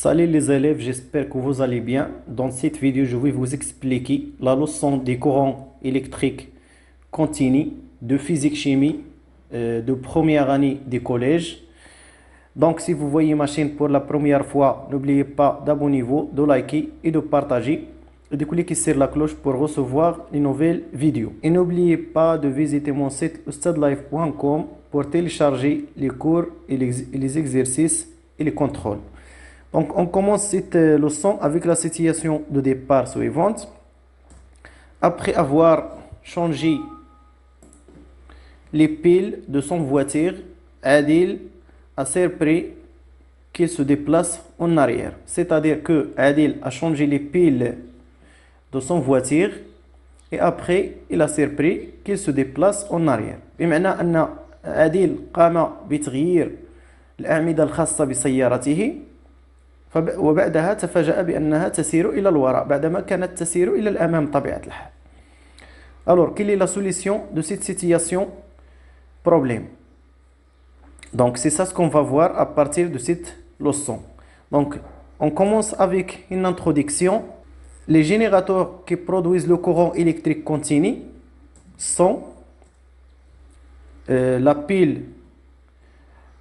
Salut les élèves, j'espère que vous allez bien. Dans cette vidéo, je vais vous expliquer la leçon des courants électriques continus de physique-chimie de première année des collèges. Donc, si vous voyez ma chaîne pour la première fois, n'oubliez pas d'abonner-vous, de liker et de partager et de cliquer sur la cloche pour recevoir les nouvelles vidéos. Et n'oubliez pas de visiter mon site ustadlive.com pour télécharger les cours et les exercices et les contrôles. Donc, on commence cette leçon avec la situation de départ suivante. Après avoir changé les piles de son voiture, Adil a surpris qu'il se déplace en arrière. C'est-à-dire que Adil a changé les piles de son voiture et après il a surpris qu'il se déplace en arrière. بمعنى أن عادل قام بتغيير الأعمدة الخاصة بسيارته وبعدها تفاجأ بأنها تسير إلى الوراء بعدما كانت تسير إلى الأمام طبيعة الحال. Alors, quelle est la solution de cette situation problème? Donc, c'est ça ce qu'on va voir à partir de cette leçon. Donc, on commence avec une introduction. Les générateurs qui produisent le courant électrique continu sont la pile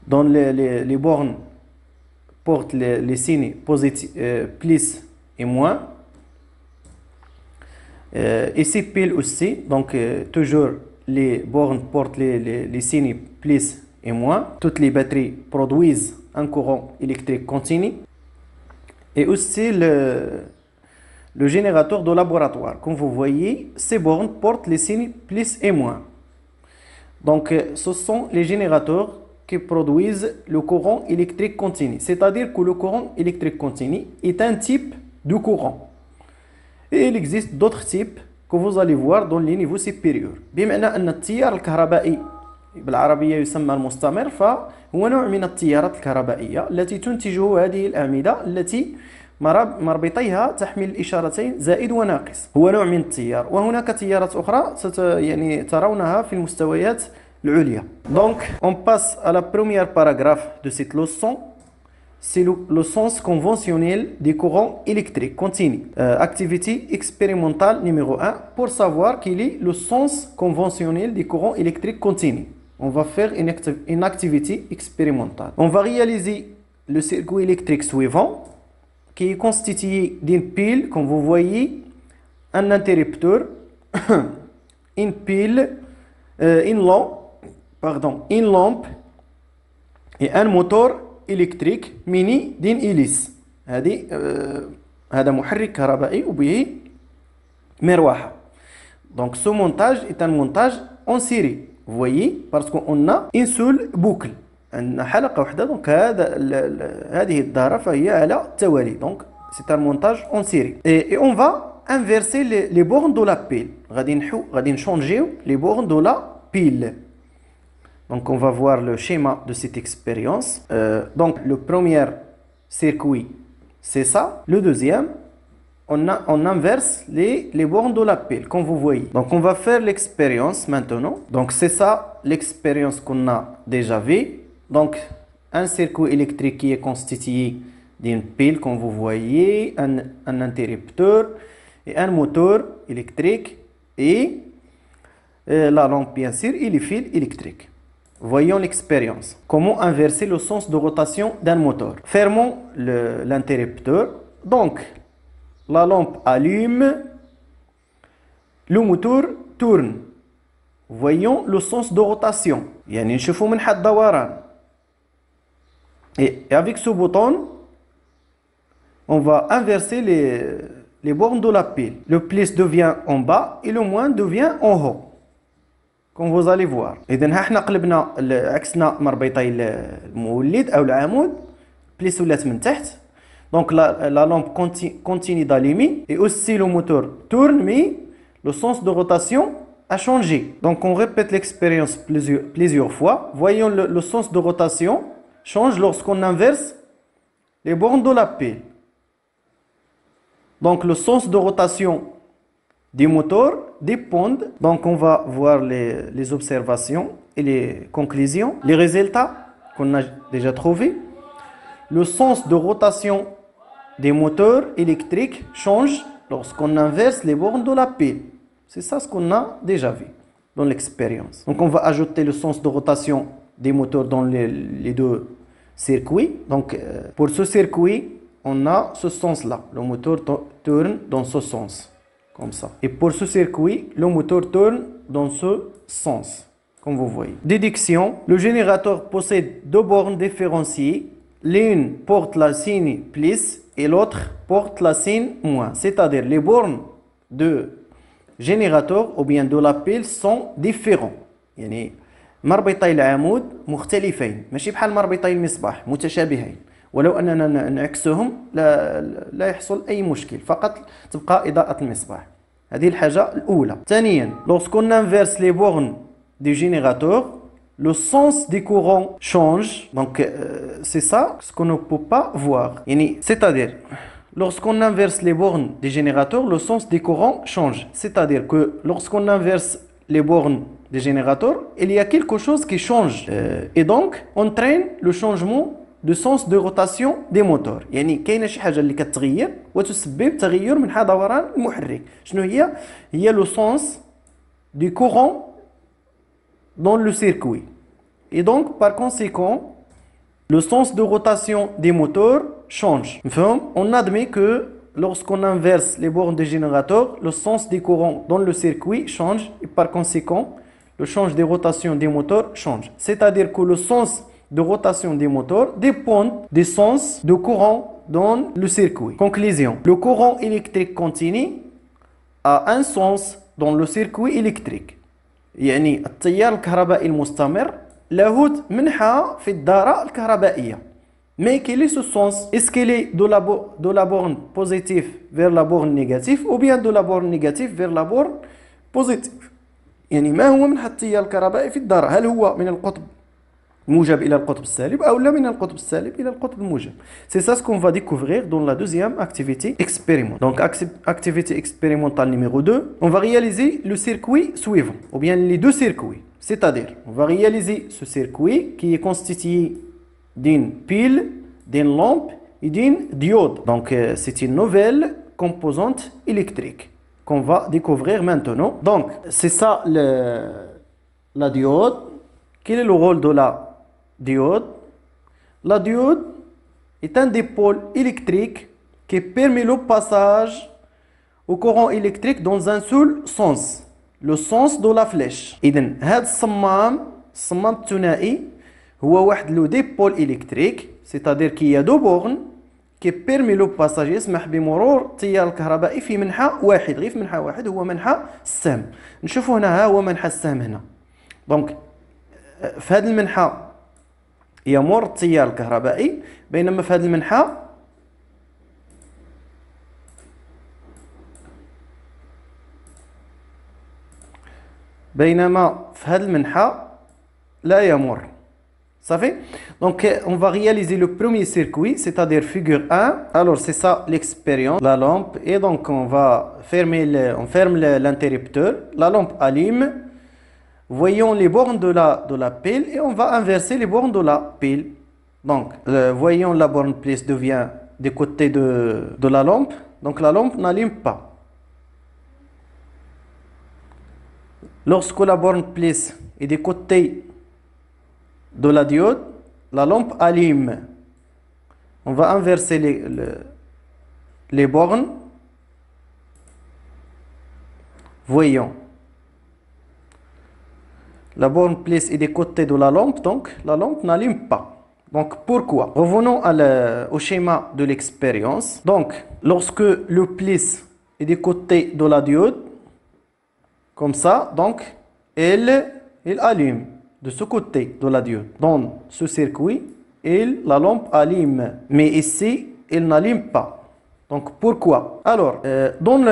dont les bornes portent les signes positifs, plus et moins. Et ces piles aussi, donc toujours les bornes portent les signes plus et moins. Toutes les batteries produisent un courant électrique continu. Et aussi le générateur de laboratoire. Comme vous voyez, ces bornes portent les signes plus et moins. Donc, ce sont les générateurs qui produisent le courant électrique continu. C'est-à-dire que le courant électrique continu est un type de courant. Et il existe d'autres types que vous allez voir dans les niveaux supérieurs. بمعنى أن التيار الكهربائي بالعربية يسمى المستمر فهو نوع من التيارات الكهربائية التي تنتجه هذه الأعمدة التي مربطيها تحمل الإشارتين زائد وناقص. هو نوع من التيار وهناك تيارات أخرى يعني ترونها في المستويات العليا. Donc, on passe à la première paragraphe de cette leçon. C'est le sens conventionnel des courants électriques continus. Activité expérimentale numéro 1 pour savoir quel est le sens conventionnel des courants électriques continus. On va faire une activité expérimentale. On va réaliser le circuit électrique suivant qui est constitué d'une pile, comme vous voyez, un interrupteur, une pile, une lampe et un moteur électrique mini d'une hélice. هذا محرك كهربائي وبه مروحة. Donc ce montage est un montage en série. Vous voyez, parce qu'on a une seule boucle. عندنا حلقة واحدة. Donc هذه الدارة فهي على التوالي. Donc c'est un montage en série. Et on va inverser les bornes de la pile. غادي changer les bornes de la pile. Donc, on va voir le schéma de cette expérience. Donc, le premier circuit, c'est ça. Le deuxième, on inverse les bornes de la pile, comme vous voyez. Donc, on va faire l'expérience maintenant. Donc, c'est ça l'expérience qu'on a déjà vue. Donc, un circuit électrique qui est constitué d'une pile, comme vous voyez, un interrupteur et un moteur électrique et la lampe, bien sûr, et les fils électriques. Voyons l'expérience. Comment inverser le sens de rotation d'un moteur? Fermons l'interrupteur. Donc, la lampe allume. Le moteur tourne. Voyons le sens de rotation. يعني نشوفوا من حد دوران. Et avec ce bouton, on va inverser les bornes de la pile. Le plus devient en bas et le moins devient en haut. Comme vous allez voir. إذن احنا قلبنا عكسنا مربطي المولد أو العمود. بليس ولات من تحت. Donc la lampe continue d'allumer et aussi le moteur tourne mais le sens de rotation a changé. Donc on répète l'expérience plusieurs fois. Voyons le sens de rotation change lorsqu'on inverse les bornes de la pile. Donc le sens de rotation des moteurs dépendent. Donc on va voir les observations et les conclusions, les résultats qu'on a déjà trouvés. Le sens de rotation des moteurs électriques changent lorsqu'on inverse les bornes de la pile. C'est ça ce qu'on a déjà vu dans l'expérience. Donc on va ajouter le sens de rotation des moteurs dans les deux circuits. Donc pour ce circuit, on a ce sens-là. Le moteur tourne dans ce sens, comme ça. Et pour ce circuit, le moteur tourne dans ce sens, comme vous voyez. Déduction, le générateur possède deux bornes différenciées. L'une porte la signe plus et l'autre porte la signe moins. C'est-à-dire les bornes de générateur ou bien de la pile sont différents. يعني مربطي العمود مختلفين ماشي بحال مربطي المصباح متشابهين ولو أننا نعكسهم لا يحصل أي مشكل فقط تبقى إضاءة المصباح. هذه الحاجة الأولى. ثانيا lorsqu'on inverse les bornes du générateur le sens des courants change. Donc c'est ça ce qu'on ne peut pas voir. C'est-à-dire lorsqu'on inverse les bornes des générateurs, le sens des courants change. C'est-à-dire que lorsqu'on inverse les bornes des générateurs, il y a quelque chose qui change. Et donc, entraîne le changement de sens de rotation des moteurs. يعني كاينه شي حاجه اللي كتغير وتسبب تغير من حال دوران المحرك. شنو هي؟ هي le sens du courant dans le circuit. Et donc, par conséquent, le sens de rotation des moteurs change. On admet que lorsqu'on inverse les bornes des générateurs, le sens des courants dans le circuit change et par conséquent, le change de rotation des moteurs change. C'est-à-dire que le sens de rotation des moteurs dépend des sens de courant dans le circuit. Conclusion. Le courant électrique continu a un sens dans le circuit électrique. يعني التيار الكهربائي المستمر له منحة في الدارة الكهربائية. Mais quel est ce sens? Est-ce qu'il est de la borne positive vers la borne négative ou bien de la borne négative vers la borne positive? يعني ما هو منحة التيار الكهربائي في الدارة؟ هل هو من القطب موجب إلى القطب السالب أو لا من القطب السالب إلى القطب الموجب. C'est ça ce qu'on va découvrir dans la deuxième activité expérimentale. Donc activité expérimentale numéro 2, on va réaliser le circuit suivant, ou bien les deux circuits. C'est-à-dire, on va réaliser ce circuit qui est constitué d'une pile, d'une lampe et d'une diode. Donc c'est une nouvelle composante électrique qu'on va découvrir maintenant. Donc c'est ça la diode. Quel est le rôle de la diode? La diode est un dipôle électrique qui permet le passage au courant électrique dans un seul sens, le sens de la flèche. إذن هذا الصمام الثنائي هو واحد لو ديبول إلكتريك c'est-à-dire qu'il y a deux bornes qui permet le passage يسمح بمرور التيار الكهربائي في منحى واحد غير في منحى واحد هو منحى السهم. نشوفوا هنا ها هو منحى السهم هنا. دونك في هذا المنحى يمر التيار الكهربائي بينما في هذا المنحى لا يمر. صافي. Donc on va réaliser le premier circuit, c'est-à-dire figure 1. Alors c'est ça l'expérience, la lampe, et donc on ferme l'interrupteur, la lampe allume. Voyons les bornes de la pile et on va inverser les bornes de la pile. Donc, voyons la borne plus devient du côté de la lampe. Donc, la lampe n'allume pas. Lorsque la borne plus est du côté de la diode, la lampe allume. On va inverser les bornes. Voyons. La borne plus est des côtés de la lampe, donc la lampe n'allume pas. Donc pourquoi? Revenons au schéma de l'expérience. Donc lorsque le plus est des côtés de la diode, comme ça, donc il allume de ce côté de la diode. Dans ce circuit, la lampe allume. Mais ici, il n'allume pas. Donc pourquoi? Alors, dans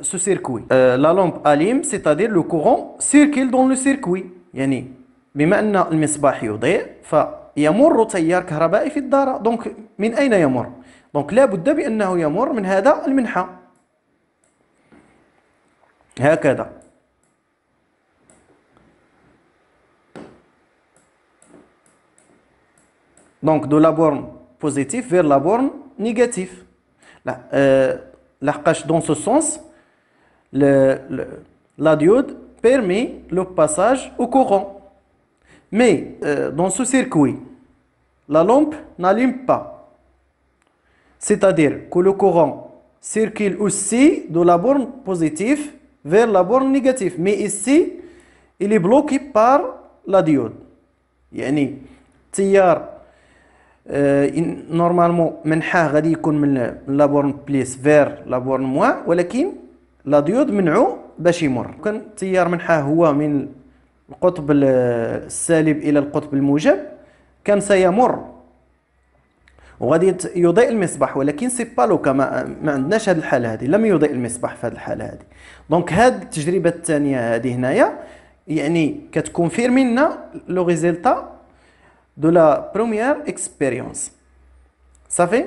ce circuit, la lampe allume, c'est-à-dire le courant circule dans le circuit. يعني بما أن المصباح يضيء فيمر تيار كهربائي في الدارة. دونك من أين يمر؟ دونك لا بد بأنه يمر من هذا المنحى هكذا. Donc de la borne positive vers la borne négative. Dans ce sens, la diode permet le passage au courant. Mais dans ce circuit, la lampe n'allume pas. C'est-à-dire que le courant circule aussi de la borne positive vers la borne négative. Mais ici, il est bloqué par la diode. يعني التيار normalement منحاه غادي يكون من la borne plus vers la borne moins, ولكن la diode منعو باش يمر. كان التيار منحاه هو من القطب السالب إلى القطب الموجب كان سيمر وغادي يضيء المصباح، ولكن سي با لوكا ما عندناش هذه الحاله هذه، لم يضيء المصباح في هذه الحاله هذه. دونك هذه التجربه الثانيه هذه هنايا يعني كتكونفيرمي لنا لو ريزولتا دو لا بروميير اكسبيريونس صافي.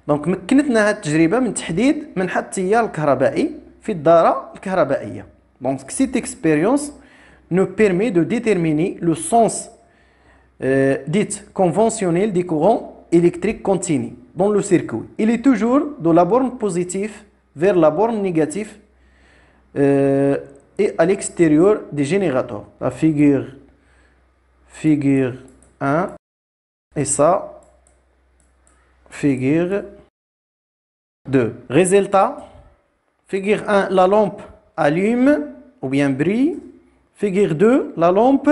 دونك مكنتنا هذه التجربه من تحديد منحى التيار الكهربائي في الدارة الكهربائيه. دونك سيت اكسبيريونس nous permet de déterminer le sens dit conventionnel des courants électriques continus dans le circuit. Il est toujours de la borne positive vers la borne négative et à l'extérieur des générateurs. La figure 1 et ça, figure 2. Résultat, figure 1, la lampe allume ou bien brille. Figure 2, la lampe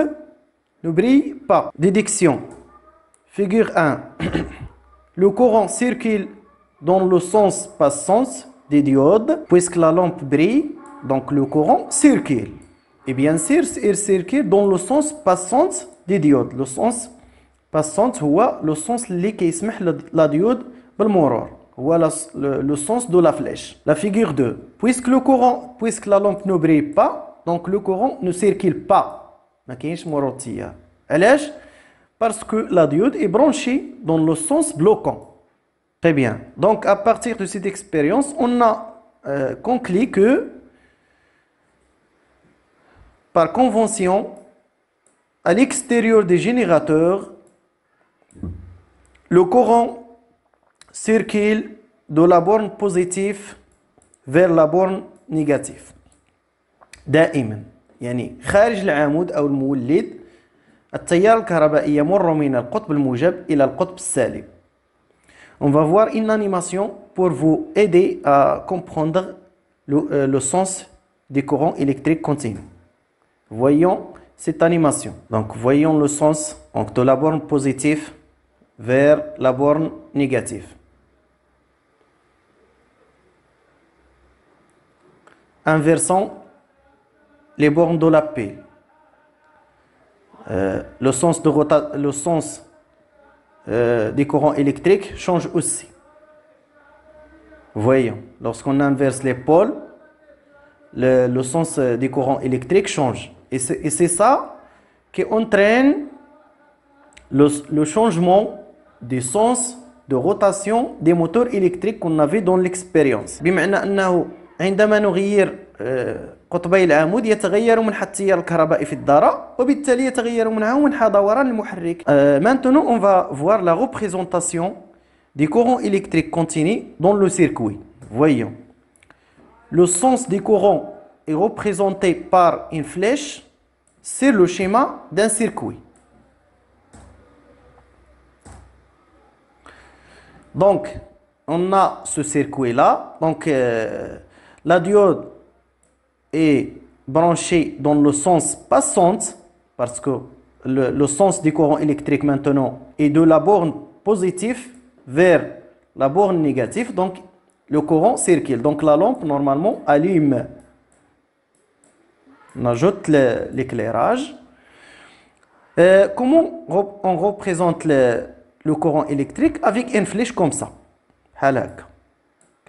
ne brille pas. Déduction. Figure 1, le courant circule dans le sens passant des diodes. Puisque la lampe brille, donc le courant circule. Et bien sûr, il circule dans le sens passant des diodes. Le sens passant, c'est le sens qui يسمح la diode بالمرور. Voilà le sens de la flèche. La figure 2. Puisque la lampe ne brille pas, donc le courant ne circule pas. ما كاينش مرور التيار. علاش؟ Parce que la diode est branchée dans le sens bloquant. Très bien. Donc à partir de cette expérience, on a conclu que par convention, à l'extérieur des générateurs, le courant circule de la borne positive vers la borne négative. دائما يعني خارج العمود أو المولد التيار الكهربائي يمر من القطب الموجب إلى القطب السالب. On va voir une animation pour vous aider à comprendre le sens des courants électriques continus. Voyons cette animation. Donc voyons le sens donc, de la borne positive vers la borne négative. Inversons les bornes de la pile. Le sens des courants électriques change aussi. Voyons, lorsqu'on inverse les pôles, le sens des courants électriques change. Et c'est ça qui entraîne le changement du sens de rotation des moteurs électriques qu'on avait dans l'expérience. بمعنى أنه عندما نغير قطبي العمود يتغير منحى التيار الكهربائي في الدارة وبالتالي يتغير منحى دوران المحرك. Maintenant on va voir la représentation des courants électriques continus dans le circuit. Voyons. Le sens des courants est représenté par une flèche sur le schéma d'un circuit. Donc on a ce circuit là. Donc la diode est branchée dans le sens passant parce que le sens du courant électrique maintenant est de la borne positive vers la borne négative. Donc le courant circule. Donc la lampe normalement allume. On ajoute l'éclairage. Comment on représente le courant électrique? Avec une flèche comme ça. Halak.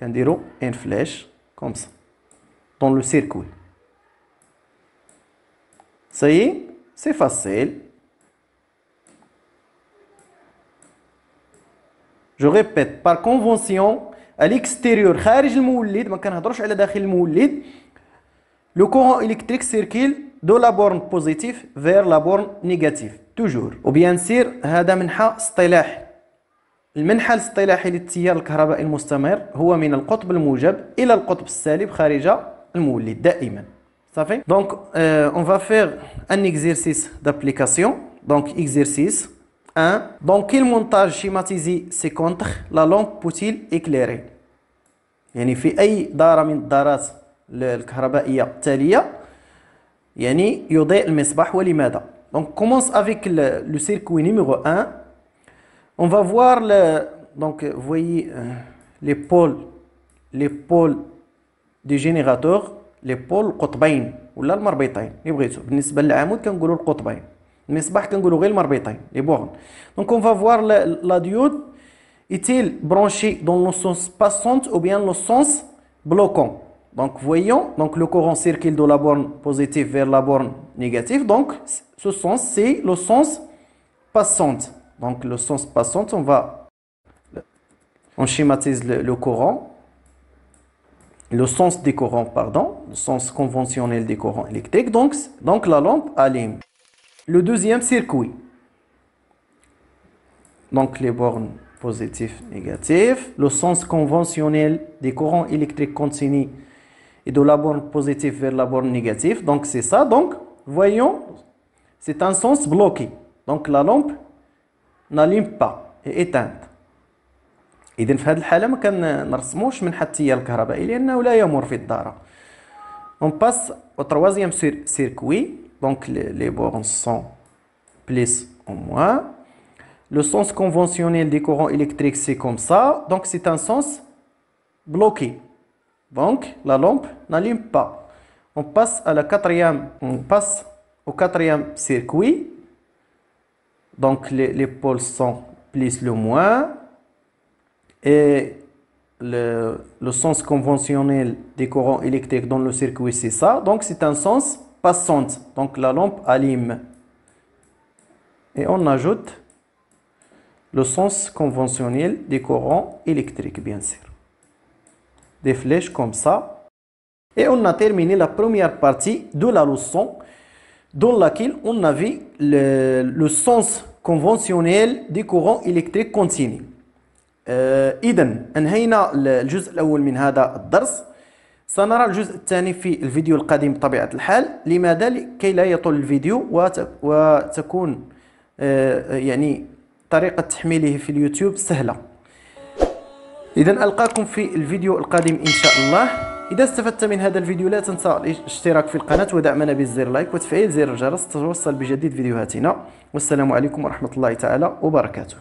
On dirait une flèche comme ça dans le circuit. Ça y est, c'est facile. Je répète, par convention, à l'extérieur, خارج المولد, ما كنهضروش على داخل المولد, le courant électrique circule de la borne positive vers la borne négative, toujours. وبيان سير هذا منحى اصطلاح. المنحى الاصطلاحي للتيار الكهربائي المستمر هو من القطب الموجب إلى القطب السالب خارج المولد دائما. صافي. Donc on va faire un exercice d'application. Donc exercice 1. Dans quel montage schématisé c'est contre la lampe peut-il éclairer؟ يعني في أي دارة من الدارات الكهربائية التالية يعني يضيء المصباح ولماذا؟ Donc commence avec le circuit numéro 1. On va voir donc vous voyez les pôles du générateur, les pôles القطبين ولا المربطين اللي بغيتو. بالنسبة للعمود كنقولوا القطبين، المصباح كنقولوا غير المربطين les bornes. Donc on va voir la diode est-il branchée dans le sens passant ou bien le sens bloquant. Donc voyons, donc le courant circule de la borne positive vers la borne négative. Donc ce sens c'est le sens passant. Donc le sens passant, on schématise le courant, le sens des courants, pardon, le sens conventionnel des courants électriques. Donc la lampe allume. Le deuxième circuit, donc les bornes positives, négatives, le sens conventionnel des courants électriques continus et de la borne positive vers la borne négative. Donc c'est ça. Donc voyons, c'est un sens bloqué. Donc la lampe n'allume pas, est éteinte. إذن في هذه الحالة ما كنرسموش منحى التيار الكهربائي لأنه لا يمر في الدارة. On passe au troisième circuit. Donc les bornes sont plus ou moins. Le sens conventionnel des courants électriques c'est comme ça. Donc c'est un sens bloqué. Donc la lampe n'allume pas. On passe au quatrième circuit. Donc les pôles sont plus ou moins. Et le sens conventionnel des courants électriques dans le circuit c'est ça. Donc c'est un sens passant. Donc la lampe allume. Et on ajoute le sens conventionnel des courants électriques bien sûr. Des flèches comme ça. Et on a terminé la première partie de la leçon dans laquelle on a vu le sens conventionnel des courants électriques continus. إذن أنهينا الجزء الأول من هذا الدرس. سنرى الجزء الثاني في الفيديو القادم بطبيعة الحال. لماذا؟ لكي لا يطول الفيديو وتكون يعني طريقة تحميله في اليوتيوب سهلة. إذن ألقاكم في الفيديو القادم إن شاء الله. إذا استفدت من هذا الفيديو لا تنسى الاشتراك في القناة ودعمنا بالزر لايك وتفعيل زر الجرس لتتوصل بجديد فيديوهاتنا. والسلام عليكم ورحمة الله تعالى وبركاته.